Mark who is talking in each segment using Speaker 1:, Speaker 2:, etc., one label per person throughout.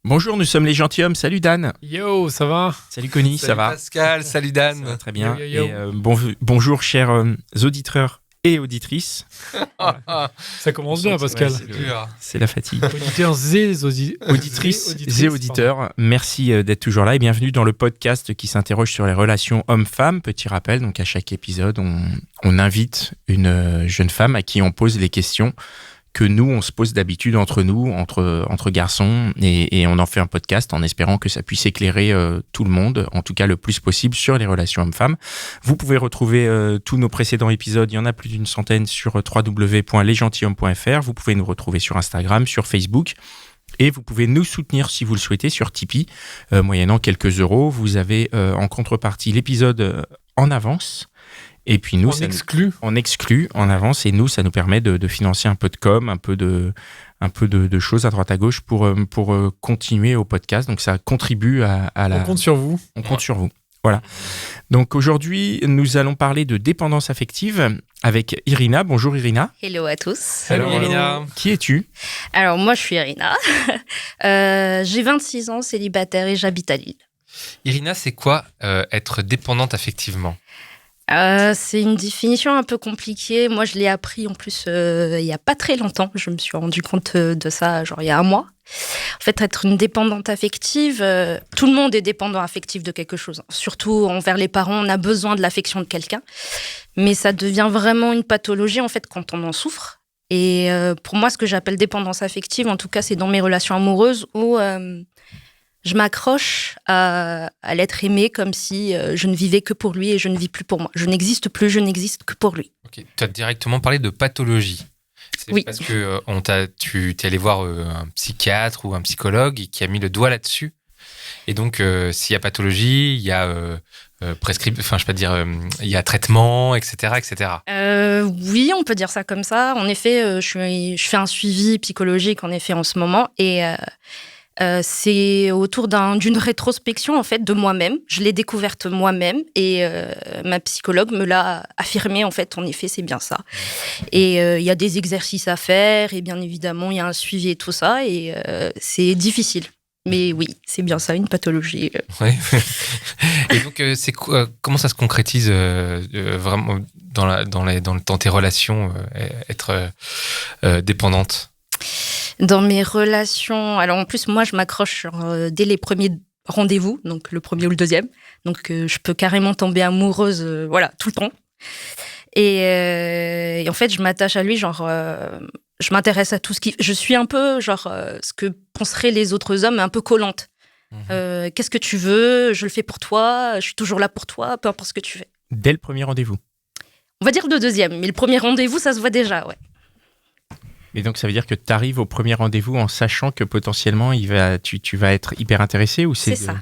Speaker 1: Bonjour, nous sommes les gentilshommes. Salut Dan.
Speaker 2: Yo, ça va?
Speaker 1: Salut Connie, ça va?
Speaker 3: Pascal, salut Dan.
Speaker 1: Ça va très bien.
Speaker 2: Yo, yo, yo.
Speaker 1: Et bonjour chers auditeurs et auditrices.
Speaker 2: Ça commence bien, Pascal.
Speaker 1: Ouais, c'est la fatigue.
Speaker 2: Auditeurs
Speaker 1: Auditrices et auditeurs, merci d'être toujours là et bienvenue dans le podcast qui s'interroge sur les relations hommes-femmes. Petit rappel, donc à chaque épisode, on invite une jeune femme à qui on pose les questions que nous, on se pose d'habitude entre nous, entre garçons, et on en fait un podcast en espérant que ça puisse éclairer tout le monde, en tout cas le plus possible, sur les relations hommes-femmes. Vous pouvez retrouver tous nos précédents épisodes, il y en a plus d'une centaine sur www.lesgentilhommes.fr. Vous pouvez nous retrouver sur Instagram, sur Facebook, et vous pouvez nous soutenir si vous le souhaitez sur Tipeee, moyennant quelques euros. Vous avez en contrepartie l'épisode en avance. Et puis nous, on exclut en avance, et nous, ça nous permet de financer un peu de com, un peu de choses à droite à gauche pour continuer au podcast. Donc ça contribue à la.
Speaker 2: On compte sur vous.
Speaker 1: On compte sur vous. Voilà. Donc aujourd'hui, nous allons parler de dépendance affective avec Irina. Bonjour Irina.
Speaker 4: Hello à tous.
Speaker 3: Hello Irina.
Speaker 1: Qui es-tu ?
Speaker 4: Alors moi je suis Irina, j'ai 26 ans, célibataire et j'habite à Lille.
Speaker 3: Irina, c'est quoi être dépendante affectivement ?
Speaker 4: C'est une définition un peu compliquée. Moi, je l'ai appris en plus il n'y a pas très longtemps. Je me suis rendu compte de ça, genre il y a un mois. En fait, être une dépendante affective, tout le monde est dépendant affectif de quelque chose. Surtout envers les parents, on a besoin de l'affection de quelqu'un. Mais ça devient vraiment une pathologie en fait quand on en souffre. Et pour moi, ce que j'appelle dépendance affective, en tout cas, c'est dans mes relations amoureuses où je m'accroche à l'être aimé comme si je ne vivais que pour lui et je ne vis plus pour moi. Je n'existe plus, je n'existe que pour lui.
Speaker 3: Okay. Tu as directement parlé de pathologie. C'est
Speaker 4: oui.
Speaker 3: Parce que tu es allé voir un psychiatre ou un psychologue qui a mis le doigt là-dessus. Et donc, s'il y a pathologie, il y a il y a traitement, etc., etc.
Speaker 4: Oui, on peut dire ça comme ça. En effet, je fais un suivi psychologique en effet en ce moment et c'est autour d'une rétrospection en fait de moi-même. Je l'ai découverte moi-même et ma psychologue me l'a affirmé en fait. En effet, c'est bien ça. Et il y a des exercices à faire et bien évidemment il y a un suivi et tout ça et c'est difficile. Mais oui, c'est bien ça, une pathologie.
Speaker 3: Ouais. Et donc, comment ça se concrétise vraiment dans tes relations, être dépendante ?
Speaker 4: Dans mes relations, alors en plus, moi, je m'accroche dès les premiers rendez-vous, donc le premier ou le deuxième. Donc, je peux carrément tomber amoureuse, tout le temps. Et en fait, je m'attache à lui, je m'intéresse à tout ce qui... Je suis un peu, ce que penseraient les autres hommes, un peu collante. Qu'est-ce que tu veux ? Je le fais pour toi, je suis toujours là pour toi, peu importe ce que tu fais.
Speaker 1: Dès le premier rendez-vous ?
Speaker 4: On va dire le deuxième, mais le premier rendez-vous, ça se voit déjà, ouais.
Speaker 1: Et donc, ça veut dire que tu arrives au premier rendez-vous en sachant que potentiellement, tu vas être hyper intéressé ou
Speaker 4: c'est ça.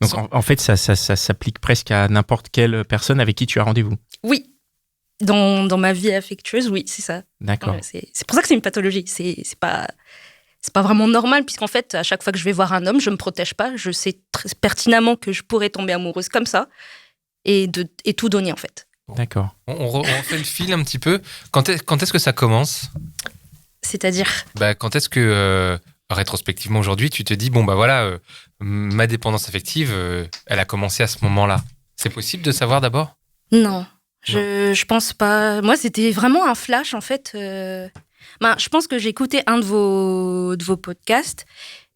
Speaker 1: Donc, en fait, ça s'applique presque à n'importe quelle personne avec qui tu as rendez-vous.
Speaker 4: Oui. Dans ma vie affectueuse, oui, c'est ça.
Speaker 1: D'accord.
Speaker 4: Ouais, c'est pour ça que c'est une pathologie. C'est pas vraiment normal, puisqu'en fait, à chaque fois que je vais voir un homme, je me protège pas. Je sais très pertinemment que je pourrais tomber amoureuse comme ça et tout donner, en fait.
Speaker 1: D'accord.
Speaker 3: On refait le fil un petit peu. Quand est-ce que ça commence ?
Speaker 4: C'est-à-dire ?
Speaker 3: Quand est-ce que, rétrospectivement aujourd'hui, tu te dis, ma dépendance affective, elle a commencé à ce moment-là. C'est possible de savoir d'abord ?
Speaker 4: Non, je pense pas. Moi, c'était vraiment un flash, en fait. Je pense que j'ai écouté un de vos podcasts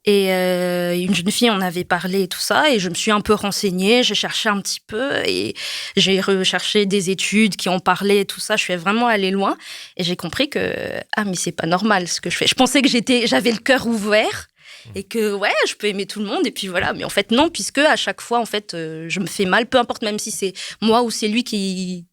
Speaker 4: et une jeune fille en avait parlé et tout ça, et je me suis un peu renseignée, j'ai cherché un petit peu et j'ai recherché des études qui en parlaient et tout ça. Je suis vraiment allée loin et j'ai compris que mais c'est pas normal ce que je fais. Je pensais que j'avais le cœur ouvert et que je peux aimer tout le monde et puis voilà, mais en fait non, puisque à chaque fois en fait je me fais mal, peu importe, même si c'est moi ou c'est lui qui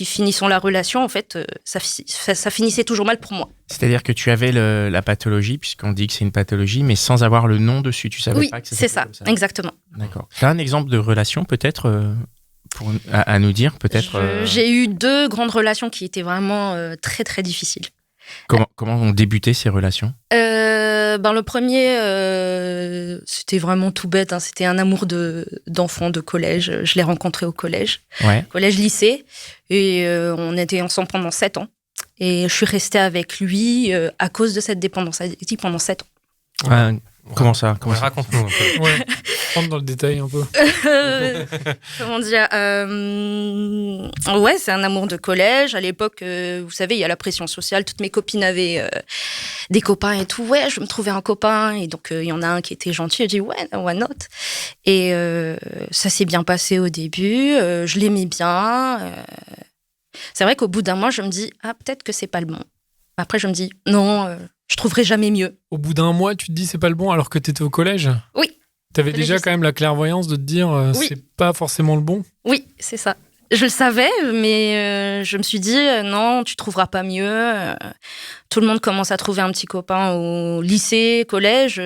Speaker 4: finissant la relation, en fait, ça finissait toujours mal pour moi.
Speaker 1: C'est-à-dire que tu avais la pathologie, puisqu'on dit que c'est une pathologie, mais sans avoir le nom dessus. Tu savais pas que
Speaker 4: c'est ça, exactement.
Speaker 1: D'accord. Tu as un exemple de relation, peut-être, à nous dire, peut-être
Speaker 4: J'ai eu 2 grandes relations qui étaient vraiment très, très difficiles.
Speaker 1: Comment ont débuté ces relations ?
Speaker 4: Le premier, c'était vraiment tout bête. Hein. C'était un amour d'enfant de collège. Je l'ai rencontré au collège, collège-lycée. Et on était ensemble pendant 7 ans. Et je suis restée avec lui à cause de cette dépendance affective pendant 7 ans.
Speaker 1: Comment ça
Speaker 3: Raconte-nous un peu.
Speaker 2: Ouais. Rentre dans le détail un peu.
Speaker 4: Comment dire Ouais, c'est un amour de collège. À l'époque, vous savez, il y a la pression sociale. Toutes mes copines avaient des copains et tout. Ouais, je me trouvais un copain. Et donc, il y en a un qui était gentil. J'ai dit, ouais, why not? Et ça s'est bien passé au début. Je l'aimais bien. C'est vrai qu'au bout d'un mois, je me dis, peut-être que c'est pas le bon. Après, je me dis, non, je trouverai jamais mieux.
Speaker 2: Au bout d'un mois, tu te dis c'est pas le bon alors que t'étais au collège?
Speaker 4: Oui.
Speaker 2: T'avais déjà quand même la clairvoyance de te dire
Speaker 4: Oui.
Speaker 2: c'est pas forcément le bon?
Speaker 4: Oui, c'est ça. Je le savais, mais je me suis dit, non, tu trouveras pas mieux. Tout le monde commence à trouver un petit copain au lycée, collège.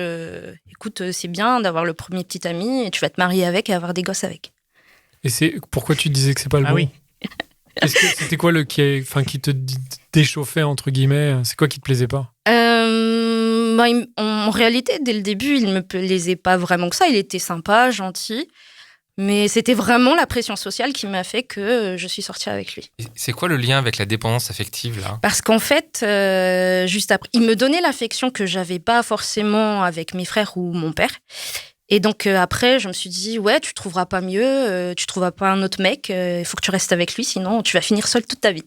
Speaker 4: Écoute, c'est bien d'avoir le premier petit ami et tu vas te marier avec et avoir des gosses avec.
Speaker 2: Et c'est pourquoi tu disais que c'est pas le bon?
Speaker 1: Oui.
Speaker 2: Est-ce que c'était quoi qui te déchauffait, entre guillemets? C'est quoi qui te plaisait pas?
Speaker 4: En réalité, dès le début, il ne me plaisait pas vraiment que ça. Il était sympa, gentil. Mais c'était vraiment la pression sociale qui m'a fait que je suis sortie avec lui.
Speaker 3: Et c'est quoi le lien avec la dépendance affective, là?
Speaker 4: Parce qu'en fait, juste après, il me donnait l'affection que j'avais pas forcément avec mes frères ou mon père. Et donc après, je me suis dit, ouais, tu trouveras pas mieux, tu trouveras pas un autre mec, il faut que tu restes avec lui, sinon tu vas finir seule toute ta vie.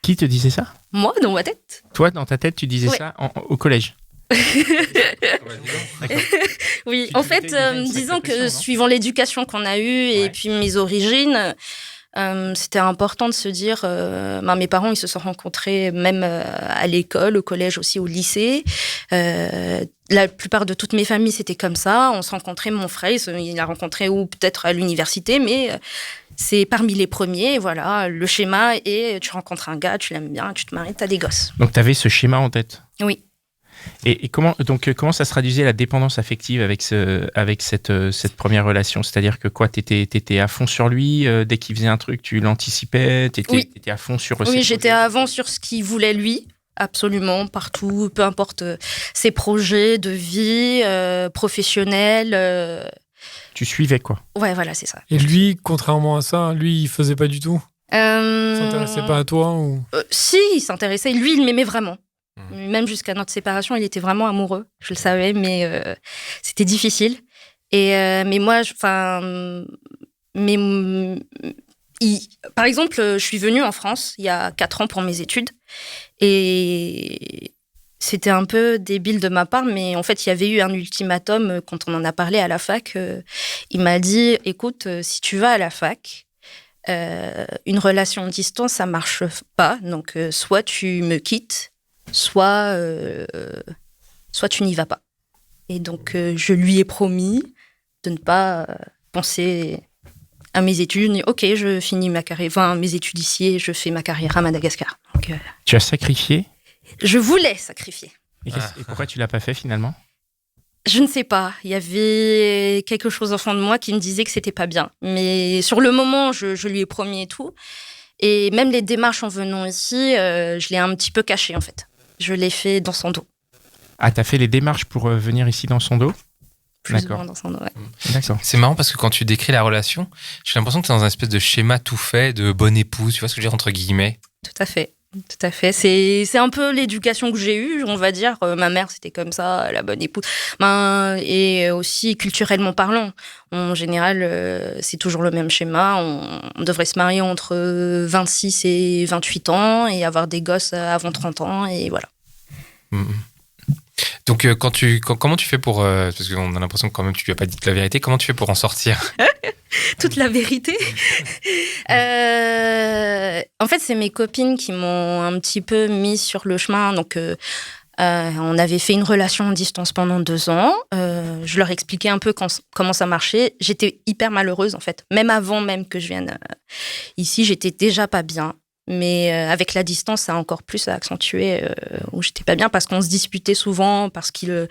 Speaker 1: Qui te disait ça?
Speaker 4: Moi, dans ma tête.
Speaker 1: Toi, dans ta tête, tu disais
Speaker 4: Ouais.
Speaker 1: ça au collège?
Speaker 4: Oui,
Speaker 1: Tu
Speaker 4: en
Speaker 1: te
Speaker 4: fait,
Speaker 1: mettais déjà une
Speaker 4: disons
Speaker 1: sacrée
Speaker 4: que
Speaker 1: pression, non?
Speaker 4: suivant l'éducation qu'on a eue et
Speaker 1: Ouais.
Speaker 4: puis mes origines, c'était important de se dire, mes parents, ils se sont rencontrés même à l'école, au collège aussi, au lycée. La plupart de toutes mes familles, c'était comme ça. On se rencontrait, mon frère, il a rencontré ou peut-être à l'université, mais c'est parmi les premiers. Voilà, le schéma est, tu rencontres un gars, tu l'aimes bien, tu te maries, t'as des gosses.
Speaker 1: Donc, tu avais ce schéma en tête.
Speaker 4: Oui.
Speaker 1: Et comment ça se traduisait la dépendance affective avec cette première relation? C'est-à-dire que quoi, t'étais à fond sur lui, dès qu'il faisait un truc, tu l'anticipais,
Speaker 4: Oui.
Speaker 1: t'étais à fond sur ses
Speaker 4: Oui, j'étais
Speaker 1: projets?
Speaker 4: avant sur ce qu'il voulait lui, absolument, partout, peu importe ses projets de vie, professionnels.
Speaker 1: Tu suivais quoi?
Speaker 4: Ouais, voilà, c'est ça.
Speaker 2: Et lui, contrairement à ça, lui, il faisait pas du tout? Il s'intéressait pas à toi ou...
Speaker 4: Si, il s'intéressait. Lui, il m'aimait vraiment. Même jusqu'à notre séparation, il était vraiment amoureux. Je le savais, mais c'était difficile. Et mais moi, par exemple, je suis venue en France il y a 4 ans pour mes études. Et c'était un peu débile de ma part, mais en fait, il y avait eu un ultimatum quand on en a parlé à la fac. Il m'a dit, écoute, si tu vas à la fac, une relation à distance, ça marche pas. Donc, soit tu me quittes, soit tu n'y vas pas. Et donc, je lui ai promis de ne pas penser à mes études. Ok, je finis ma carrière, mes études ici et je fais ma carrière à Madagascar. Donc,
Speaker 1: Tu as sacrifié?
Speaker 4: je voulais sacrifier.
Speaker 1: Et pourquoi tu l'as pas fait finalement?
Speaker 4: Je ne sais pas. Il y avait quelque chose au fond de moi qui me disait que c'était pas bien. Mais sur le moment, je lui ai promis et tout. Et même les démarches en venant ici, je l'ai un petit peu caché en fait. Je l'ai fait dans son dos.
Speaker 1: Ah, t'as fait les démarches pour venir ici dans son dos?
Speaker 4: Plus ou
Speaker 1: D'accord.
Speaker 4: moins dans son dos, ouais.
Speaker 1: D'accord.
Speaker 3: C'est marrant parce que quand tu décris la relation, j'ai l'impression que tu es dans un espèce de schéma tout fait de bonne épouse, tu vois ce que je veux dire, entre guillemets.
Speaker 4: Tout à fait. Tout à fait. C'est un peu l'éducation que j'ai eue, on va dire. Ma mère, c'était comme ça, la bonne épouse. Et aussi, culturellement parlant, en général, c'est toujours le même schéma. On devrait se marier entre 26 et 28 ans et avoir des gosses avant 30 ans, et voilà.
Speaker 3: Donc, comment tu fais pour... parce qu'on a l'impression que quand même tu lui as pas dit la vérité. Comment tu fais pour en sortir?
Speaker 4: Toute la vérité. En fait, c'est mes copines qui m'ont un petit peu mis sur le chemin. Donc, on avait fait une relation à distance pendant 2 ans. Je leur expliquais un peu comment ça marchait. J'étais hyper malheureuse, en fait. Même avant même que je vienne ici, j'étais déjà pas bien. Mais avec la distance, ça a encore plus accentué où j'étais pas bien parce qu'on se disputait souvent, parce qu'il...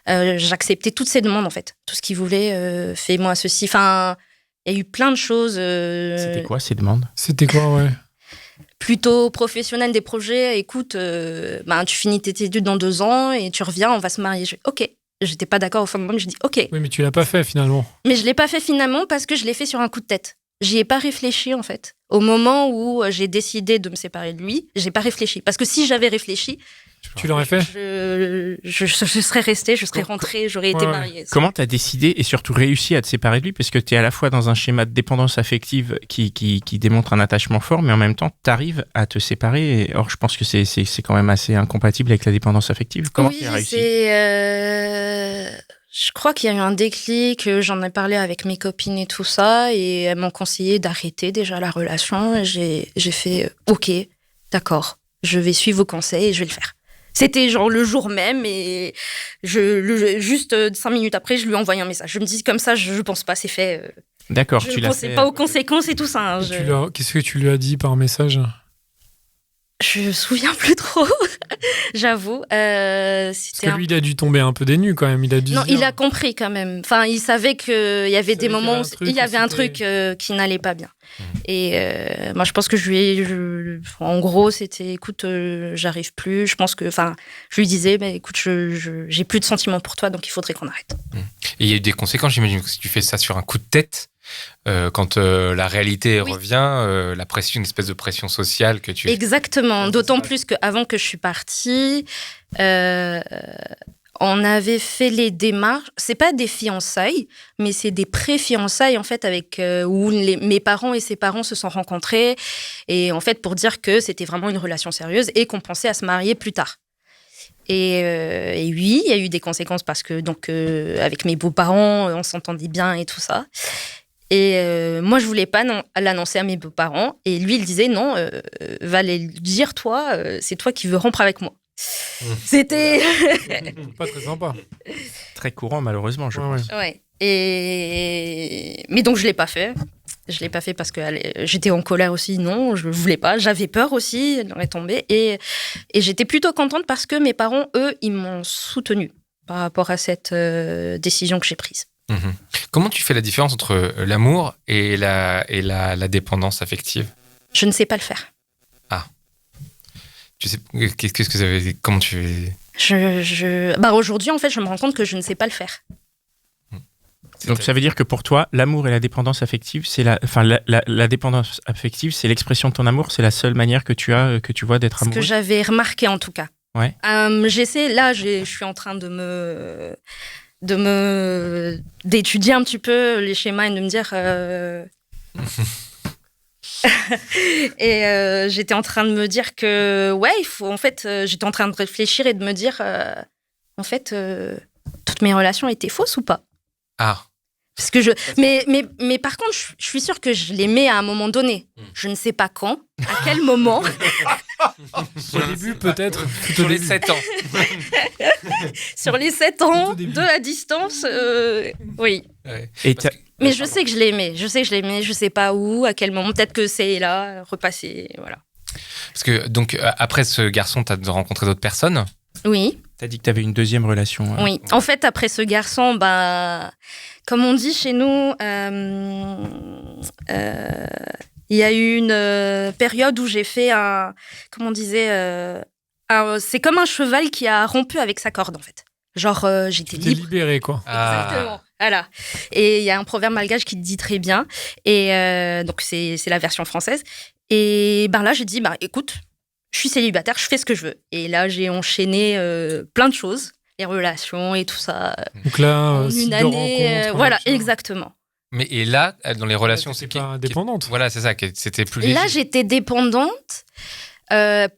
Speaker 4: j'acceptais toutes ses demandes, en fait. Tout ce qu'il voulait, fais-moi ceci. Enfin, il y a eu plein de choses.
Speaker 1: C'était quoi ces demandes?
Speaker 2: C'était quoi, ouais?
Speaker 4: Plutôt professionnelles, des projets. Écoute, tu finis tes études dans 2 ans et tu reviens, on va se marier. Ok. J'étais pas d'accord au fond de moi, mais je dis ok.
Speaker 2: Oui, mais tu l'as pas fait finalement.
Speaker 4: Mais je l'ai pas fait finalement parce que je l'ai fait sur un coup de tête. j'y ai pas réfléchi en fait. Au moment où j'ai décidé de me séparer de lui, j'ai pas réfléchi. Parce que si j'avais réfléchi,
Speaker 2: tu l'aurais fait?
Speaker 4: Je serais restée, je serais rentrée, j'aurais été mariée.
Speaker 1: Comment tu as décidé et surtout réussi à te séparer de lui? Parce que tu es à la fois dans un schéma de dépendance affective qui démontre un attachement fort, mais en même temps, tu arrives à te séparer. Or, je pense que c'est quand même assez incompatible avec la dépendance affective. Comment tu as réussi?
Speaker 4: Je crois qu'il y a eu un déclic, j'en ai parlé avec mes copines et tout ça, et elles m'ont conseillé d'arrêter déjà la relation. Et j'ai fait OK, d'accord, je vais suivre vos conseils et je vais le faire. C'était genre le jour même et juste 5 minutes après, je lui ai envoyé un message. Je me dis comme ça, je pense pas, c'est fait.
Speaker 1: D'accord,
Speaker 4: tu l'as fait. Je ne pensais pas aux conséquences et tout ça. Hein,
Speaker 2: Qu'est-ce que tu lui as dit par message?
Speaker 4: Je me souviens plus trop, j'avoue.
Speaker 2: Parce que lui, il a dû tomber un peu des nues quand même.
Speaker 4: Il a compris quand même. Enfin, il savait qu'il y avait des moments où il y avait un truc qui n'allait pas bien. Et moi, je pense que en gros, c'était, écoute, j'arrive plus. Je pense que, je lui disais, écoute, j'ai plus de sentiments pour toi, donc il faudrait qu'on arrête.
Speaker 3: Et il y a eu des conséquences, j'imagine, que si tu fais ça sur un coup de tête. Quand la réalité revient, la pression, une espèce de pression sociale que tu...
Speaker 4: Exactement, d'autant plus qu'avant que je suis partie, on avait fait les démarches, c'est pas des fiançailles, mais c'est des pré-fiançailles en fait, où mes parents et ses parents se sont rencontrés, et en fait pour dire que c'était vraiment une relation sérieuse et qu'on pensait à se marier plus tard. Et oui, il y a eu des conséquences parce que donc, avec mes beaux-parents, on s'entendait bien et tout ça. Et moi, je voulais pas l'annoncer à mes beaux-parents. Et lui, il disait non, va les dire, toi, c'est toi qui veux rompre avec moi. C'était...
Speaker 2: Pas très sympa.
Speaker 1: Très courant, malheureusement, je pense.
Speaker 4: Ouais. Mais donc, je l'ai pas fait. Je l'ai pas fait parce que j'étais en colère aussi. Non, je voulais pas. J'avais peur aussi d'en tomber. Et j'étais plutôt contente parce que mes parents, eux, ils m'ont soutenue par rapport à cette décision que j'ai prise.
Speaker 3: Mmh. Comment tu fais la différence entre l'amour et la dépendance affective?
Speaker 4: Je ne sais pas le faire.
Speaker 3: Ah. Tu sais, qu'est-ce que ça veut dire? Comment tu...
Speaker 4: Aujourd'hui, en fait, je me rends compte que je ne sais pas le faire.
Speaker 1: Donc ça veut dire que pour toi, l'amour et la dépendance affective, la dépendance affective, c'est l'expression de ton amour, c'est la seule manière que tu vois d'être amoureux?
Speaker 4: Ce que j'avais remarqué en tout cas.
Speaker 1: Ouais.
Speaker 4: Je suis en train d'étudier un petit peu les schémas et de me dire et j'étais en train de me dire que j'étais en train de réfléchir et de me dire toutes mes relations étaient fausses ou pas. Parce que mais par contre je suis sûre que je l'aimais à un moment donné. Je ne sais pas quand, à quel moment.
Speaker 2: Au début, peut-être.
Speaker 3: Sur les 7 ans.
Speaker 4: Sur les 7 ans, à distance, oui.
Speaker 3: Ouais.
Speaker 4: Mais je sais que je l'aimais. Je sais pas où, à quel moment. Peut-être que c'est là, repassé, voilà.
Speaker 3: Parce que, donc, après ce garçon, tu as rencontré d'autres personnes?
Speaker 4: Oui.
Speaker 1: Tu as dit que tu avais une deuxième relation.
Speaker 4: Oui. En fait, après ce garçon, comme on dit chez nous, il y a eu une période où j'ai fait comment on disait, c'est comme un cheval qui a rompu avec sa corde, en fait. Genre, j'étais libre.
Speaker 2: Libérée, quoi.
Speaker 4: Exactement. Voilà. Et il y a un proverbe malgache qui le dit très bien. Et donc, c'est la version française. Et là, j'ai dit, écoute, je suis célibataire, je fais ce que je veux. Et là, j'ai enchaîné plein de choses, les relations et tout ça.
Speaker 2: Donc là,
Speaker 4: une année, voilà, exactement.
Speaker 3: Et là, dans les relations,
Speaker 2: c'est pas dépendante.
Speaker 3: Voilà, c'est ça, c'était plus léger.
Speaker 4: Là, j'étais dépendante,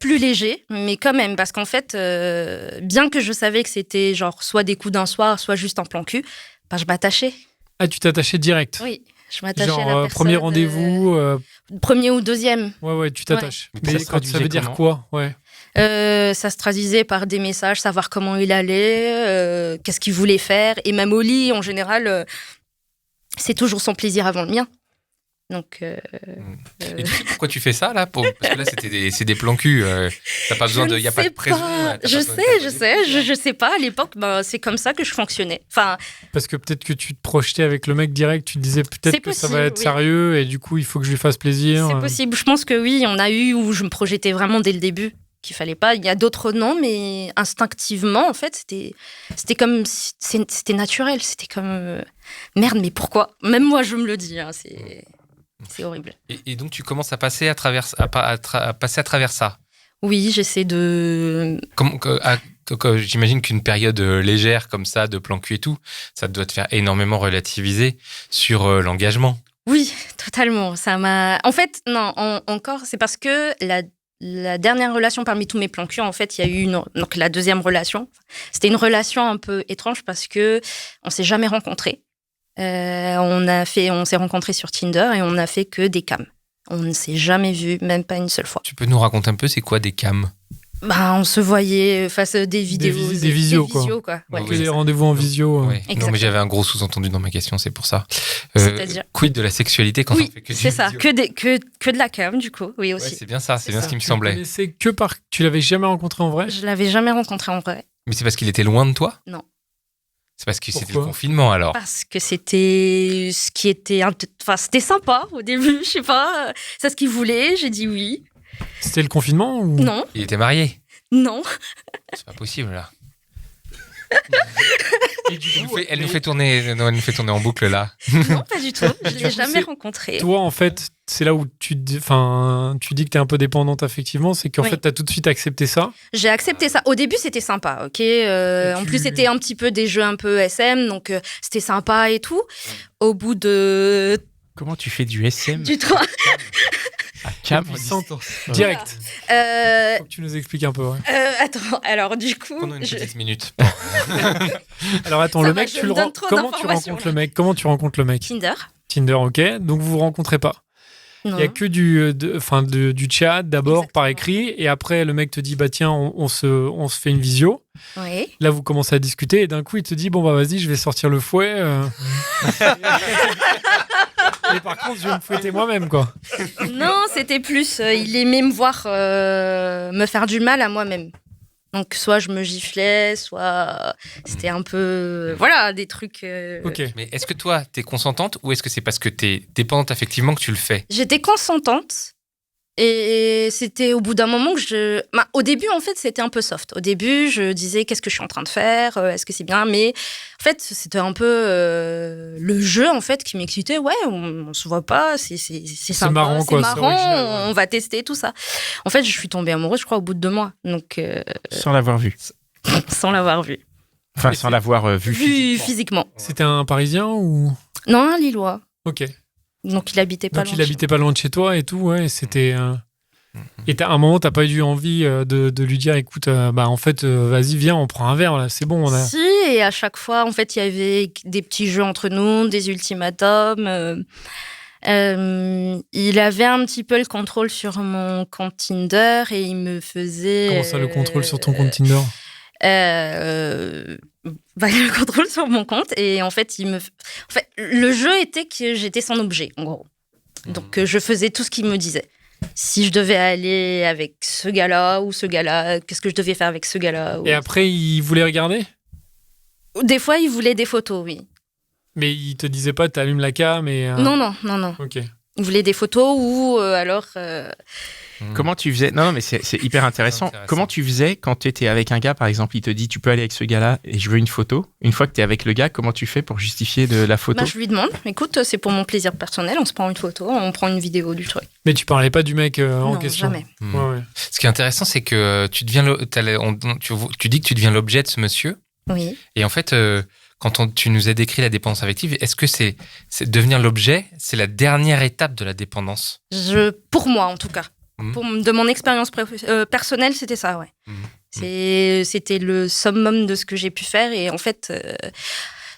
Speaker 4: plus léger, mais quand même, parce qu'en fait, bien que je savais que c'était genre soit des coups d'un soir, soit juste un plan cul, je m'attachais.
Speaker 2: Ah, tu t'attachais direct?
Speaker 4: Oui, je m'attachais à la personne.
Speaker 2: Premier rendez-vous
Speaker 4: Premier ou deuxième.
Speaker 2: Ouais, tu t'attaches.
Speaker 1: Ouais.
Speaker 2: Mais ça veut dire quoi? Ouais.
Speaker 4: Ça se traduisait par des messages, savoir comment il allait, qu'est-ce qu'il voulait faire, et même au lit, en général, c'est toujours son plaisir avant le mien. Donc,
Speaker 3: Et tu sais pourquoi tu fais ça, là? Parce que là, c'est des plans cul. T'as pas besoin il n'y a pas de pression.
Speaker 4: Je sais pas. À l'époque, c'est comme ça que je fonctionnais. Enfin,
Speaker 2: parce que peut-être que tu te projetais avec le mec direct, tu te disais peut-être que ça va être sérieux et du coup, il faut que je lui fasse plaisir.
Speaker 4: C'est possible. Je pense que oui, on a eu où je me projetais vraiment dès le début qu'il fallait pas. Il y a d'autres non, mais instinctivement, en fait, c'était comme... C'était naturel. C'était comme... merde, mais pourquoi? Même moi, je me le dis. C'est... C'est horrible.
Speaker 3: Et donc, tu commences à passer à travers ça.
Speaker 4: Oui, j'essaie de...
Speaker 3: J'imagine qu'une période légère comme ça, de plan cul et tout, ça doit te faire énormément relativiser sur l'engagement.
Speaker 4: Oui, totalement. Ça m'a... En fait, non, encore, c'est parce que la dernière relation parmi tous mes plans cul, en fait, il y a eu donc la deuxième relation. C'était une relation un peu étrange parce que on s'est jamais rencontrés. On s'est rencontrés sur Tinder et on n'a fait que des cams. On ne s'est jamais vus, même pas une seule fois.
Speaker 3: Tu peux nous raconter un peu, c'est quoi des cams ?
Speaker 4: On se voyait face à des vidéos.
Speaker 2: Des visios, quoi.
Speaker 4: Ouais,
Speaker 2: que des rendez-vous en visio.
Speaker 3: Ouais. Non, mais j'avais un gros sous-entendu dans ma question, c'est pour ça.
Speaker 4: C'est-à-dire
Speaker 3: quid de la sexualité quand on fait que
Speaker 4: c'est
Speaker 3: des
Speaker 4: ça,
Speaker 3: visios.
Speaker 4: que de la cam, du coup, oui aussi.
Speaker 3: Ouais, c'est bien ça, c'est bien ce qui me
Speaker 2: Tu
Speaker 3: semblait.
Speaker 2: connaissais tu l'avais jamais rencontré en vrai ?
Speaker 4: Je l'avais jamais rencontré en vrai.
Speaker 3: Mais c'est parce qu'il était loin de toi ?
Speaker 4: Non.
Speaker 3: C'est parce que c'était le
Speaker 2: Pourquoi
Speaker 3: confinement alors.
Speaker 4: Parce que c'était ce qui était... Enfin, c'était sympa au début, je sais pas. C'est ce qu'il voulait, j'ai dit oui.
Speaker 2: C'était le confinement ou...
Speaker 4: Non,
Speaker 3: Il était marié.
Speaker 4: non.
Speaker 3: C'est pas possible là.
Speaker 2: Et du coup,
Speaker 3: Elle nous fait tourner en boucle là.
Speaker 4: Non, pas du tout. Je l'ai
Speaker 2: coup,
Speaker 4: jamais
Speaker 2: c'est-
Speaker 4: rencontré.
Speaker 2: Toi, en fait, c'est là où tu dis que tu es un peu dépendante affectivement, c'est qu'en
Speaker 4: Oui.
Speaker 2: fait, tu as tout de suite accepté ça.
Speaker 4: J'ai accepté ça. Au début, c'était sympa, ok. En plus, c'était un petit peu des jeux un peu SM, donc c'était sympa et tout. Au bout de
Speaker 1: Comment tu fais du SM
Speaker 4: du temps,
Speaker 1: à cam
Speaker 2: Direct.
Speaker 4: euh,
Speaker 2: Faut que tu nous expliques un peu. Ouais.
Speaker 4: attends. Alors du coup,
Speaker 3: Pendant une
Speaker 4: je-
Speaker 3: petite minute.
Speaker 2: Alors attends,
Speaker 4: Ça
Speaker 2: le
Speaker 4: va,
Speaker 2: mec,
Speaker 4: je me donne trop
Speaker 2: comment tu
Speaker 4: d'informations,
Speaker 2: rencontres le mec ? Comment tu rencontres le mec ?
Speaker 4: Tinder.
Speaker 2: Tinder, ok. Donc vous vous rencontrez pas.
Speaker 4: Non.
Speaker 2: Il y a que du chat d'abord par
Speaker 4: Exactement.
Speaker 2: écrit et après le mec te dit bah tiens on se fait une visio.
Speaker 4: Oui.
Speaker 2: Là vous commencez à discuter et d'un coup il te dit bon bah vas-y je vais sortir le fouet. Et par contre je vais me fouetter moi-même quoi.
Speaker 4: Non, c'était plus. Il aimait me voir me faire du mal à moi-même. Donc soit je me giflais, soit c'était un peu voilà des trucs.
Speaker 2: Ok.
Speaker 3: Mais est-ce que toi, t'es consentante ou est-ce que c'est parce que t'es dépendante affectivement que tu le fais ?
Speaker 4: J'étais consentante et c'était au bout d'un moment que au début en fait c'était un peu soft. Au début je disais qu'est-ce que je suis en train de faire, est-ce que c'est bien, mais en fait c'était un peu le jeu en fait qui m'excitait. Ouais, on se voit pas, c'est sympa,
Speaker 2: marrant, quoi, c'est
Speaker 4: marrant,
Speaker 2: original, ouais.
Speaker 4: on va tester tout ça. En fait je suis tombée amoureuse je crois au bout de 2 mois, donc
Speaker 1: Sans l'avoir vu.
Speaker 4: sans l'avoir vu.
Speaker 1: Enfin,
Speaker 2: Et
Speaker 1: sans l'avoir vu.
Speaker 4: Vu physiquement.
Speaker 2: C'était un Parisien ou...
Speaker 4: Non, un Lillois.
Speaker 2: Ok.
Speaker 4: Donc il habitait pas
Speaker 2: Donc
Speaker 4: loin.
Speaker 2: il habitait pas loin de chez toi et tout, ouais, c'était... Et à un moment, t'as pas eu envie de lui dire, écoute, en fait, vas-y, viens, on prend un verre, là, c'est bon. On a...
Speaker 4: Si, et à chaque fois, en fait, il y avait des petits jeux entre nous, des ultimatums. Il avait un petit peu le contrôle sur mon compte Tinder et il me faisait...
Speaker 2: Comment ça, le contrôle sur ton compte Tinder ?
Speaker 4: Le contrôle sur mon compte et en fait, le jeu était que j'étais son objet, en gros. Donc, je faisais tout ce qu'il me disait. Si je devais aller avec ce gars-là ou ce gars-là, qu'est-ce que je devais faire avec ce gars-là
Speaker 2: Et après, il voulait regarder ?
Speaker 4: Des fois, il voulait des photos, oui.
Speaker 2: Mais il te disait pas, t'allumes la cam et...
Speaker 4: Non.
Speaker 2: Ok.
Speaker 4: Il voulait des photos ou alors...
Speaker 1: Comment tu faisais Non, mais c'est hyper intéressant.
Speaker 3: Intéressant.
Speaker 1: Comment tu faisais quand tu étais avec un gars, par exemple, il te dit tu peux aller avec ce gars-là et je veux une photo. Une fois que tu es avec le gars, comment tu fais pour justifier de la photo
Speaker 4: je lui demande, écoute, c'est pour mon plaisir personnel, on se prend une photo, on prend une vidéo du truc.
Speaker 2: Mais tu parlais pas du mec en
Speaker 4: Non,
Speaker 2: question.
Speaker 4: jamais.
Speaker 2: Ouais, ouais.
Speaker 3: Ce qui est intéressant, c'est que tu deviens tu dis que tu deviens l'objet de ce monsieur.
Speaker 4: Oui.
Speaker 3: Et en fait, quand tu nous as décrit la dépendance affective, est-ce que c'est devenir l'objet, c'est la dernière étape de la dépendance ?
Speaker 4: Pour moi, en tout cas.
Speaker 3: Mhm.
Speaker 4: De mon expérience personnelle, c'était ça, ouais. C'était le summum de ce que j'ai pu faire. Et en fait,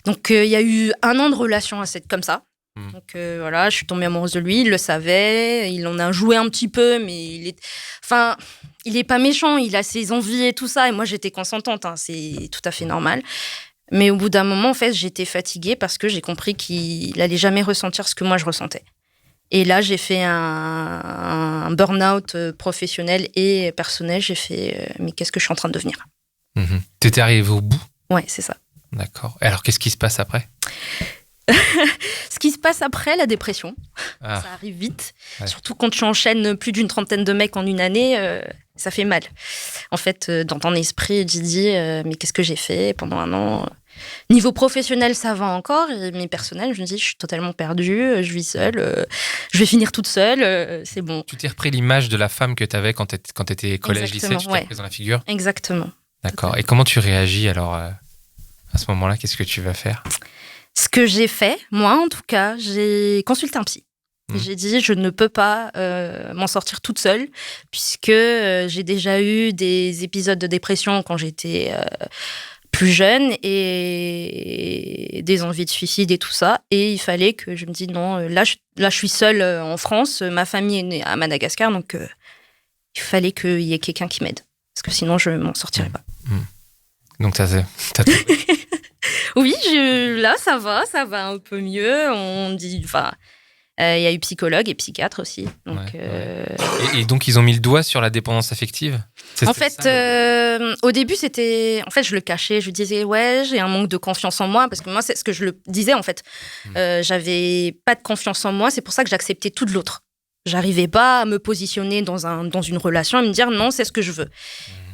Speaker 4: donc il y a eu 1 an de relation comme ça.
Speaker 3: Mhm.
Speaker 4: Donc voilà, je suis tombée amoureuse de lui, il le savait, il en a joué un petit peu, mais il est pas méchant, il a ses envies et tout ça. Et moi, j'étais consentante, hein, c'est tout à fait normal. Mais au bout d'un moment, en fait, j'étais fatiguée parce que j'ai compris qu'il allait jamais ressentir ce que moi je ressentais. Et là, j'ai fait un burn-out professionnel et personnel. J'ai fait, mais qu'est-ce que je suis en train de devenir ?
Speaker 3: T'étais arrivé au bout ?
Speaker 4: Ouais, c'est ça.
Speaker 3: D'accord. Et alors, qu'est-ce qui se passe après ?
Speaker 4: Ce qui se passe après, la dépression. Ça arrive vite. Ouais. Surtout quand tu enchaînes plus d'une 30aine de mecs en une année, ça fait mal. En fait, dans ton esprit, tu dis mais qu'est-ce que j'ai fait pendant un an? Niveau professionnel, ça va encore, mais personnel, je me dis, je suis totalement perdue, je vis seule, je vais finir toute seule, c'est bon.
Speaker 3: Tu t'es repris l'image de la femme que tu avais quand tu étais collège-lycée, tu t'es reprise dans la figure?
Speaker 4: Exactement.
Speaker 3: D'accord. Et comment tu réagis alors à ce moment-là? Qu'est-ce que tu vas faire?
Speaker 4: Ce que j'ai fait, moi en tout cas, j'ai consulté un psy. J'ai dit, je ne peux pas m'en sortir toute seule, puisque j'ai déjà eu des épisodes de dépression quand j'étais plus jeune et des envies de suicide et tout ça. Et il fallait que je me dise, non, là, je suis seule en France, ma famille est née à Madagascar, donc il fallait qu'il y ait quelqu'un qui m'aide, parce que sinon, je ne m'en sortirais pas.
Speaker 3: Donc,
Speaker 4: oui, là, ça va un peu mieux. On dit, enfin... Il y a eu psychologue et psychiatre aussi. Donc,
Speaker 3: Et donc, ils ont mis le doigt sur la dépendance affective?
Speaker 4: En fait, au début, c'était... En fait, je le cachais. Je disais, ouais, j'ai un manque de confiance en moi. Parce que moi, c'est ce que je le disais, en fait. J'avais pas de confiance en moi. C'est pour ça que j'acceptais tout de l'autre. J'arrivais pas à me positionner dans une relation et me dire, non, c'est ce que je veux.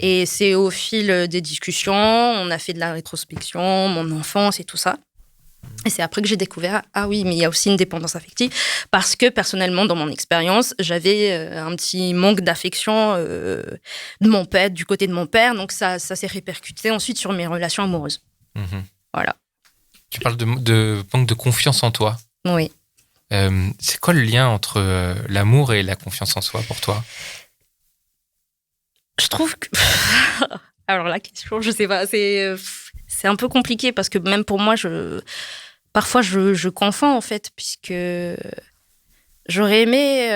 Speaker 4: Et c'est au fil des discussions, on a fait de la rétrospection, mon enfance et tout ça. Et c'est après que j'ai découvert, ah oui, mais il y a aussi une dépendance affective, parce que personnellement, dans mon expérience, j'avais un petit manque d'affection de mon père, du côté de mon père, donc ça s'est répercuté ensuite sur mes relations amoureuses. Voilà.
Speaker 3: Tu parles de manque de confiance en toi.
Speaker 4: Oui.
Speaker 3: C'est quoi le lien entre l'amour et la confiance en soi pour toi?
Speaker 4: Je trouve que... Alors la question, je sais pas, c'est un peu compliqué parce que même pour moi, parfois je confonds en fait, puisque j'aurais aimé...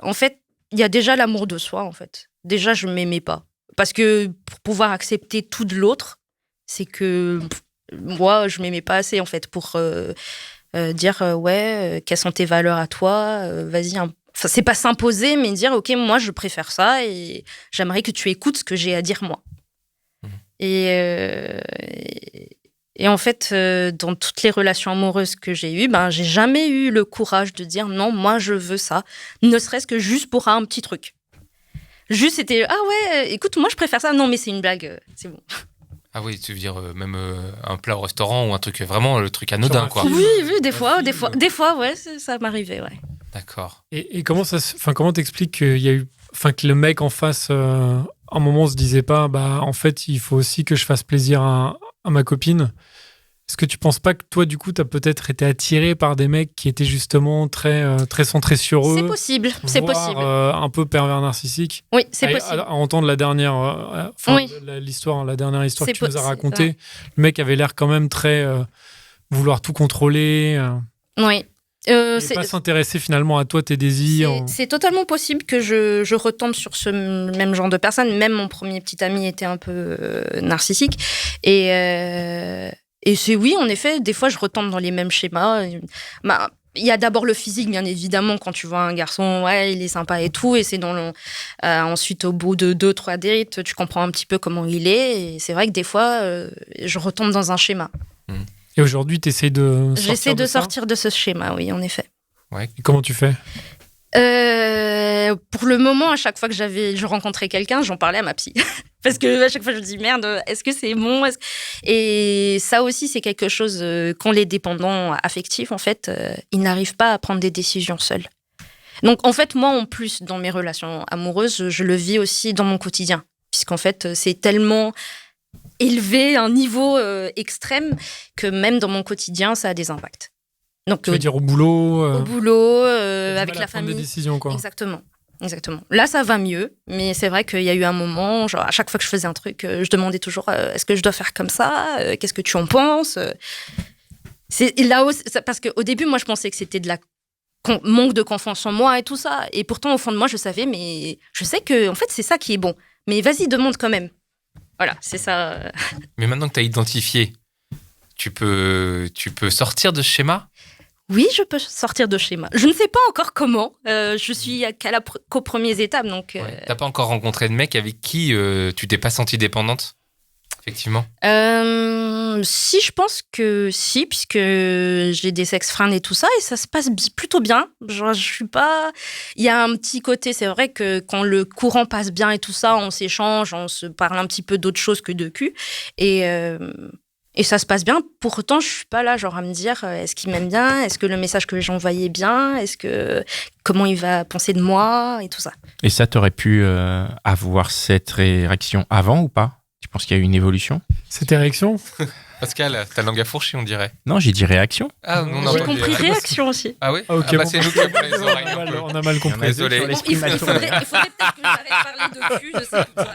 Speaker 4: En fait, il y a déjà l'amour de soi en fait. Déjà, je m'aimais pas. Parce que pour pouvoir accepter tout de l'autre, c'est que moi, je m'aimais pas assez en fait pour dire quelles sont tes valeurs à toi, vas-y Enfin, c'est pas s'imposer, mais dire, OK, moi, je préfère ça et j'aimerais que tu écoutes ce que j'ai à dire, moi. Et en fait, dans toutes les relations amoureuses que j'ai eues, j'ai jamais eu le courage de dire, non, moi, je veux ça. Ne serait-ce que juste pour un petit truc. Juste, c'était, ah ouais, écoute, moi, je préfère ça. Non, mais c'est une blague, c'est bon.
Speaker 3: Ah oui, tu veux dire même un plat au restaurant ou un truc, vraiment le truc anodin, quoi.
Speaker 4: Oui, des fois, ouais, ça m'arrivait, ouais.
Speaker 3: D'accord.
Speaker 2: Et comment t'expliques qu'il y a eu, que le mec en face, à un moment, se disait pas, en fait, il faut aussi que je fasse plaisir à ma copine. Est-ce que tu penses pas que toi, du coup, t'as peut-être été attiré par des mecs qui étaient justement très centrés sur eux?
Speaker 4: C'est possible.
Speaker 2: Un peu pervers narcissique.
Speaker 4: Oui, c'est possible.
Speaker 2: À entendre la dernière, la dernière histoire que tu nous as racontée, ouais. Le mec avait l'air quand même très vouloir tout contrôler.
Speaker 4: Oui.
Speaker 2: Et pas s'intéresser finalement à toi, tes désirs.
Speaker 4: C'est totalement possible que je retombe sur ce même genre de personne. Même mon premier petit ami était un peu narcissique. Et c'est oui, en effet, des fois, je retombe dans les mêmes schémas. Il y a d'abord le physique, bien évidemment, quand tu vois un garçon, ouais, il est sympa et tout. Et c'est ensuite, au bout de 2-3 dates, tu comprends un petit peu comment il est. Et c'est vrai que des fois, je retombe dans un schéma.
Speaker 2: Et aujourd'hui, tu essaies de sortir
Speaker 4: J'essaie de sortir de ce schéma, oui, en effet.
Speaker 3: Ouais.
Speaker 2: Et comment tu fais?
Speaker 4: Pour le moment, à chaque fois que je rencontrais quelqu'un, j'en parlais à ma psy. Parce que à chaque fois, je me dis, merde, est-ce que c'est bon? Et ça aussi, c'est quelque chose, quand les dépendants affectifs, en fait, ils n'arrivent pas à prendre des décisions seuls. Donc, en fait, moi, en plus, dans mes relations amoureuses, je le vis aussi dans mon quotidien. Puisqu'en fait, c'est tellement élevé, un niveau extrême, que même dans mon quotidien, ça a des impacts. Donc,
Speaker 2: tu veux dire au boulot
Speaker 4: avec la famille.
Speaker 2: Des décisions, quoi.
Speaker 4: Exactement. Là, ça va mieux, mais c'est vrai qu'il y a eu un moment, genre à chaque fois que je faisais un truc, je demandais toujours est-ce que je dois faire comme ça? Qu'est-ce que tu en penses? C'est là aussi, parce qu'au début, moi, je pensais que c'était de la manque de confiance en moi et tout ça, et pourtant au fond de moi, je savais, mais je sais que en fait, c'est ça qui est bon. Mais vas-y, demande quand même. Voilà, c'est ça.
Speaker 3: Mais maintenant que tu as identifié, tu peux sortir de ce schéma?
Speaker 4: Oui, je peux sortir de schéma. Je ne sais pas encore comment. Je suis qu'aux premières étapes. Donc,
Speaker 3: ouais. T'as pas encore rencontré de mec avec qui tu t'es pas sentie dépendante? effectivement.
Speaker 4: Si, je pense que si, puisque j'ai des sex-friends et tout ça, et ça se passe plutôt bien. Genre, je suis pas... Il y a un petit côté, c'est vrai que quand le courant passe bien et tout ça, on s'échange, on se parle un petit peu d'autre chose que de cul. Et ça se passe bien. Pour autant, je suis pas là, genre, à me dire, est-ce qu'il m'aime bien? Est-ce que le message que j'ai envoyé est bien? Comment il va penser de moi? Et tout ça.
Speaker 1: Et ça, t'aurais pu avoir cette réaction avant ou pas? Tu penses qu'il y a eu une évolution?
Speaker 2: C'était réaction?
Speaker 3: Pascal, ta langue à fourcher, on dirait.
Speaker 1: Non, j'ai dit réaction.
Speaker 3: Ah,
Speaker 2: Non,
Speaker 4: J'ai compris réaction aussi.
Speaker 3: Ah oui?
Speaker 2: Ok,
Speaker 3: bah, c'est nous qui avons les oreilles.
Speaker 2: on a mal compris.
Speaker 3: Désolé.
Speaker 4: Bon, il faudrait peut-être que j'arrête de parler de cul, je sais pas.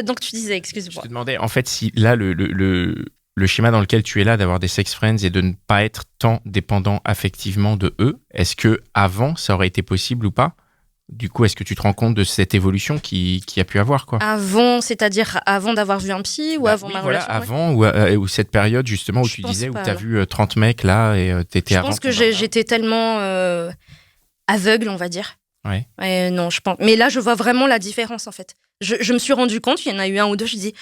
Speaker 4: Donc tu disais,
Speaker 1: Je
Speaker 4: excuse-moi.
Speaker 1: te demandais, en fait, si là, le schéma dans lequel tu es là, d'avoir des sex friends et de ne pas être tant dépendant affectivement de eux, est-ce que avant ça aurait été possible ou pas? Du coup, est-ce que tu te rends compte de cette évolution qui a pu avoir, quoi?
Speaker 4: Avant, c'est-à-dire avant d'avoir vu un psy ou avant
Speaker 1: oui,
Speaker 4: ma
Speaker 1: voilà,
Speaker 4: relation?
Speaker 1: avant ou cette période justement où
Speaker 4: Je
Speaker 1: tu
Speaker 4: pense
Speaker 1: disais où
Speaker 4: pas,
Speaker 1: tu as
Speaker 4: là.
Speaker 1: vu 30 mecs là et t'étais
Speaker 4: Je
Speaker 1: avant.
Speaker 4: pense que j'étais tellement aveugle, on va dire.
Speaker 1: Ouais.
Speaker 4: Et non, je pense. Mais là, je vois vraiment la différence en fait. Je me suis rendu compte, il y en a eu un ou deux, je dis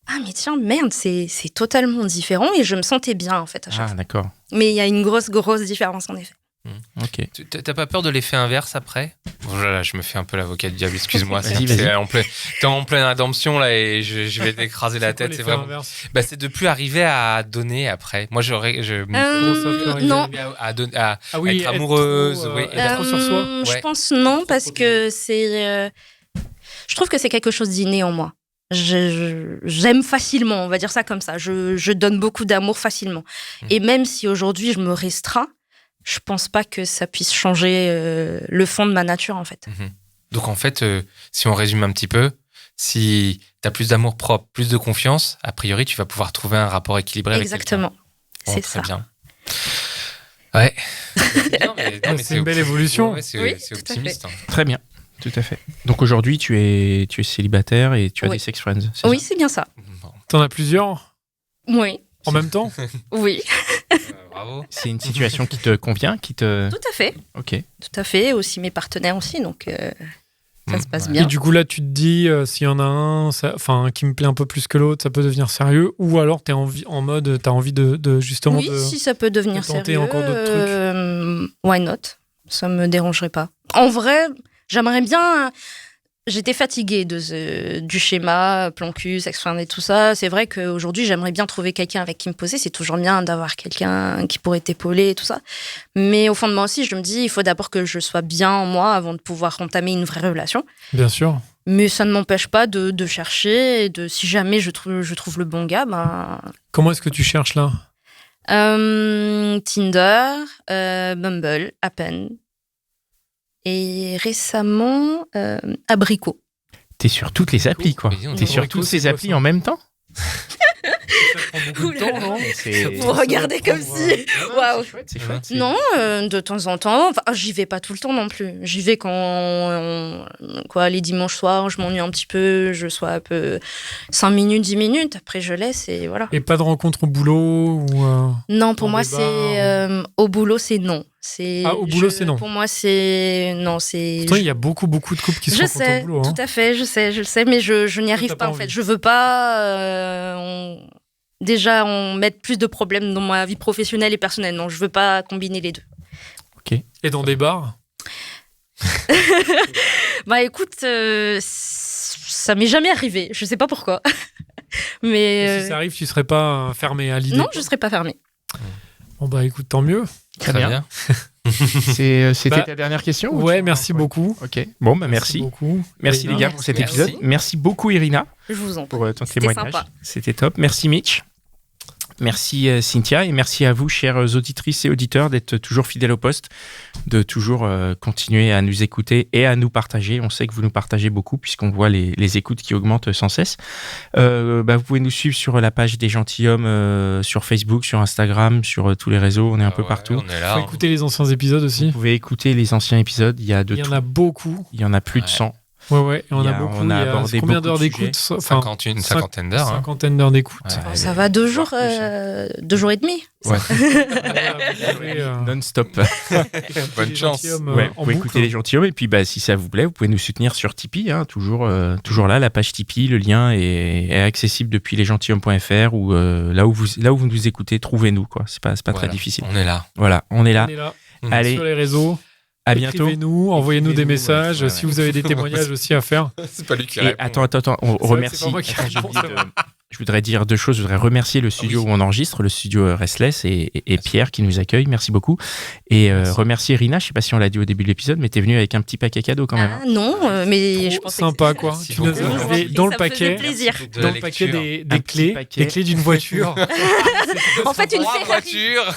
Speaker 4: ah mais tiens merde, c'est totalement différent et je me sentais bien en fait à chaque
Speaker 1: Ah,
Speaker 4: fois.
Speaker 1: d'accord.
Speaker 4: Mais il y a une grosse différence en effet.
Speaker 1: Ok.
Speaker 3: T'as pas peur de l'effet inverse après? Voilà, je me fais un peu l'avocat du diable, excuse-moi.
Speaker 1: Vas-y.
Speaker 3: T'es en pleine rédemption là et je vais t'écraser la tête. C'est vraiment. Bah, c'est de plus arriver à donner après. Moi,
Speaker 4: Non.
Speaker 3: À
Speaker 2: oui,
Speaker 3: être amoureuse,
Speaker 2: trop,
Speaker 3: oui.
Speaker 2: être trop sur soi.
Speaker 4: Je
Speaker 3: Ouais.
Speaker 4: pense non parce que c'est. Je trouve que c'est quelque chose d'inné en moi. J'aime facilement, on va dire ça comme ça. Je donne beaucoup d'amour facilement. Et même si aujourd'hui je me restreins, je pense pas que ça puisse changer le fond de ma nature en fait.
Speaker 3: Donc en fait, si on résume un petit peu, si t'as plus d'amour propre, plus de confiance, a priori, tu vas pouvoir trouver un rapport équilibré avec quelqu'un.
Speaker 4: Exactement.
Speaker 3: Bon,
Speaker 4: C'est
Speaker 3: très
Speaker 4: ça.
Speaker 3: bien. Ouais.
Speaker 2: C'est une belle évolution.
Speaker 3: Ouais, c'est
Speaker 4: Oui,
Speaker 3: c'est
Speaker 4: tout à
Speaker 3: optimiste.
Speaker 1: Très bien. Tout à fait. Donc aujourd'hui, tu es célibataire et tu as
Speaker 4: Oui.
Speaker 1: des sex friends.
Speaker 4: Oui, c'est bien ça.
Speaker 3: Bon,
Speaker 2: T'en as plusieurs
Speaker 4: Oui,
Speaker 2: en même temps?
Speaker 4: oui,
Speaker 3: bravo.
Speaker 1: C'est une situation qui te convient, qui te.
Speaker 4: tout à fait.
Speaker 1: Ok.
Speaker 4: Tout à fait. Aussi mes partenaires aussi, donc ça se passe
Speaker 3: Ouais.
Speaker 4: bien.
Speaker 2: Et du coup, là, tu te dis, s'il y en a un qui me plaît un peu plus que l'autre, ça peut devenir sérieux? Ou alors, t'as envie de justement
Speaker 4: Oui, si ça peut devenir
Speaker 2: de tenter
Speaker 4: sérieux,
Speaker 2: encore d'autres
Speaker 4: why not? Ça me dérangerait pas. En vrai, j'aimerais bien. J'étais fatiguée du schéma, plan cul, sex-friend et tout ça. C'est vrai qu'aujourd'hui, j'aimerais bien trouver quelqu'un avec qui me poser. C'est toujours bien d'avoir quelqu'un qui pourrait t'épauler et tout ça. Mais au fond de moi aussi, je me dis, il faut d'abord que je sois bien en moi avant de pouvoir entamer une vraie relation.
Speaker 2: Bien sûr.
Speaker 4: Mais ça ne m'empêche pas de chercher. Et si jamais je trouve le bon gars, ben...
Speaker 2: Comment est-ce que tu cherches là?
Speaker 4: Tinder, Bumble, Appen. Et récemment, Abricot.
Speaker 1: T'es sur toutes les applis, quoi.
Speaker 3: Oui, on
Speaker 1: T'es
Speaker 3: dit
Speaker 1: sur
Speaker 2: Abricot,
Speaker 1: toutes
Speaker 2: c'est
Speaker 1: ces
Speaker 2: quoi,
Speaker 1: applis
Speaker 2: ça?
Speaker 1: en même temps?
Speaker 2: Ça prend beaucoup de temps, non?
Speaker 4: Vous regardez comme si... Waouh.
Speaker 1: C'est chouette.
Speaker 4: Non, de temps en temps. Enfin, j'y vais pas tout le temps non plus. J'y vais les dimanches soirs, je m'ennuie un petit peu, je sois un peu 5 minutes, 10 minutes. Après, je laisse et voilà.
Speaker 2: Et pas de rencontre au boulot ou
Speaker 4: Non, pour
Speaker 2: dans
Speaker 4: moi,
Speaker 2: des
Speaker 4: c'est... au boulot, c'est non.
Speaker 2: Au boulot, c'est non.
Speaker 4: Pour moi, c'est... Non, c'est...
Speaker 2: Pourtant, il y a beaucoup de couples qui se
Speaker 4: Je
Speaker 2: rencontrent
Speaker 4: sais,
Speaker 2: au boulot. Hein.
Speaker 4: tout à fait, je le sais, mais je n'y arrive
Speaker 2: t'as
Speaker 4: pas
Speaker 2: pas
Speaker 4: en fait.
Speaker 2: envie.
Speaker 4: Je veux pas déjà on mettre plus de problèmes dans ma vie professionnelle et personnelle. Non, je veux pas combiner les deux.
Speaker 2: Et dans des bars?
Speaker 4: Bah écoute, ça m'est jamais arrivé. Je sais pas pourquoi,
Speaker 2: Et
Speaker 4: mais
Speaker 2: si ça arrive, tu serais pas fermé à l'idée?
Speaker 4: non, je serais pas fermée.
Speaker 2: Bon bah écoute, tant mieux.
Speaker 1: Très bien. C'était ta dernière question? ou
Speaker 2: Ouais,
Speaker 1: tu-
Speaker 2: merci beaucoup.
Speaker 1: Ok. Bon, bah merci.
Speaker 2: beaucoup.
Speaker 1: Merci les gars pour cet
Speaker 3: Merci.
Speaker 1: épisode. Merci beaucoup Irina
Speaker 4: Je vous en prie.
Speaker 1: pour ton
Speaker 4: C'était
Speaker 1: témoignage.
Speaker 4: sympa.
Speaker 1: C'était top. Merci Mitch. Merci Cynthia et merci à vous, chères auditrices et auditeurs, d'être toujours fidèles au poste, de toujours continuer à nous écouter et à nous partager. On sait que vous nous partagez beaucoup puisqu'on voit les écoutes qui augmentent sans cesse. Vous pouvez nous suivre sur la page des gentilshommes sur Facebook, sur Instagram, sur tous les réseaux. On est un peu partout.
Speaker 3: On est là.
Speaker 2: Faut écouter les anciens épisodes aussi.
Speaker 1: Vous pouvez écouter les anciens épisodes. Il y a de
Speaker 2: Il y en
Speaker 1: tout.
Speaker 2: a beaucoup.
Speaker 1: Il y en a plus de
Speaker 3: Ouais.
Speaker 1: 100.
Speaker 2: Ouais. Et on a beaucoup.
Speaker 1: On a abordé
Speaker 2: combien
Speaker 1: beaucoup
Speaker 2: d'heures
Speaker 1: de
Speaker 2: d'écoute?
Speaker 3: Une cinquantaine d'heures.
Speaker 2: Cinquantaine d'heures d'écoute.
Speaker 1: Ouais.
Speaker 4: Ça va 2 jours et demi.
Speaker 1: Ouais.
Speaker 2: Ouais.
Speaker 1: Non-stop.
Speaker 3: Bonne chance.
Speaker 1: Vous pouvez écouter les gentilshommes. Et puis, si ça vous plaît, vous pouvez nous soutenir sur Tipeee. Hein, toujours là, la page Tipeee. Le lien est accessible depuis lesgentilshommes.fr ou là où vous nous écoutez, trouvez-nous. Quoi. C'est pas très difficile.
Speaker 3: On est là.
Speaker 1: Voilà, on est là. Allez,
Speaker 2: sur les réseaux.
Speaker 1: à bientôt.
Speaker 2: Écrivez-nous, envoyez-nous des messages.
Speaker 1: Ouais.
Speaker 2: Si vous avez des témoignages aussi à faire.
Speaker 3: C'est pas lui qui
Speaker 1: Et
Speaker 3: répond.
Speaker 1: attends, on
Speaker 2: C'est
Speaker 1: remercie.
Speaker 2: pas moi qui réponds, c'est vrai.
Speaker 1: Je voudrais dire 2 choses. Je voudrais remercier le studio où on enregistre, le studio Restless, et Pierre qui nous accueille. Merci beaucoup. Et remercier Rina. Je ne sais pas si on l'a dit au début de l'épisode, mais tu es venue avec un petit paquet cadeau quand même.
Speaker 4: Ah, non, mais je pensais
Speaker 2: Sympa, quoi.
Speaker 3: Merci
Speaker 2: Tu nous
Speaker 3: beaucoup.
Speaker 2: as fait dans le
Speaker 4: ça me
Speaker 2: paquet.
Speaker 4: faisait plaisir.
Speaker 3: De
Speaker 2: Dans
Speaker 3: la
Speaker 2: le paquet
Speaker 3: lecture.
Speaker 2: des
Speaker 1: Un petit
Speaker 2: clés,
Speaker 1: paquet.
Speaker 2: des clés d'une voiture.
Speaker 4: En fait, une
Speaker 3: Trois
Speaker 4: Ferrari.
Speaker 3: voitures.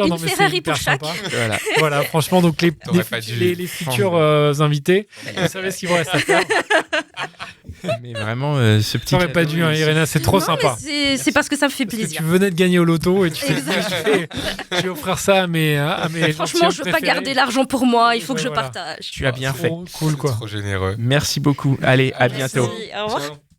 Speaker 2: Non,
Speaker 4: Une
Speaker 2: mais c'est
Speaker 4: Ferrari
Speaker 2: hyper
Speaker 4: pour chaque.
Speaker 2: sympa.
Speaker 1: Voilà.
Speaker 2: Voilà, franchement, donc
Speaker 3: T'aurais pas dû
Speaker 2: les futurs invités, vous savez ce qu'il vous reste à faire.
Speaker 1: Mais vraiment, ce petit.
Speaker 2: T'aurais pas dû, hein, Irena, c'est trop
Speaker 4: Non,
Speaker 2: sympa.
Speaker 4: mais c'est parce que ça me fait
Speaker 2: Parce que
Speaker 4: plaisir.
Speaker 2: tu venais de gagner au loto et tu fais,
Speaker 4: Exact.
Speaker 2: je vais offrir ça à mes
Speaker 4: Franchement, je veux pas
Speaker 2: préférés.
Speaker 4: garder l'argent pour moi, il faut que
Speaker 2: Ouais,
Speaker 4: je
Speaker 2: voilà.
Speaker 4: partage.
Speaker 1: Tu as bien fait.
Speaker 2: Trop cool, quoi.
Speaker 3: Trop généreux.
Speaker 1: Merci beaucoup. Allez, à bientôt.
Speaker 4: Merci, au revoir.
Speaker 3: Ciao.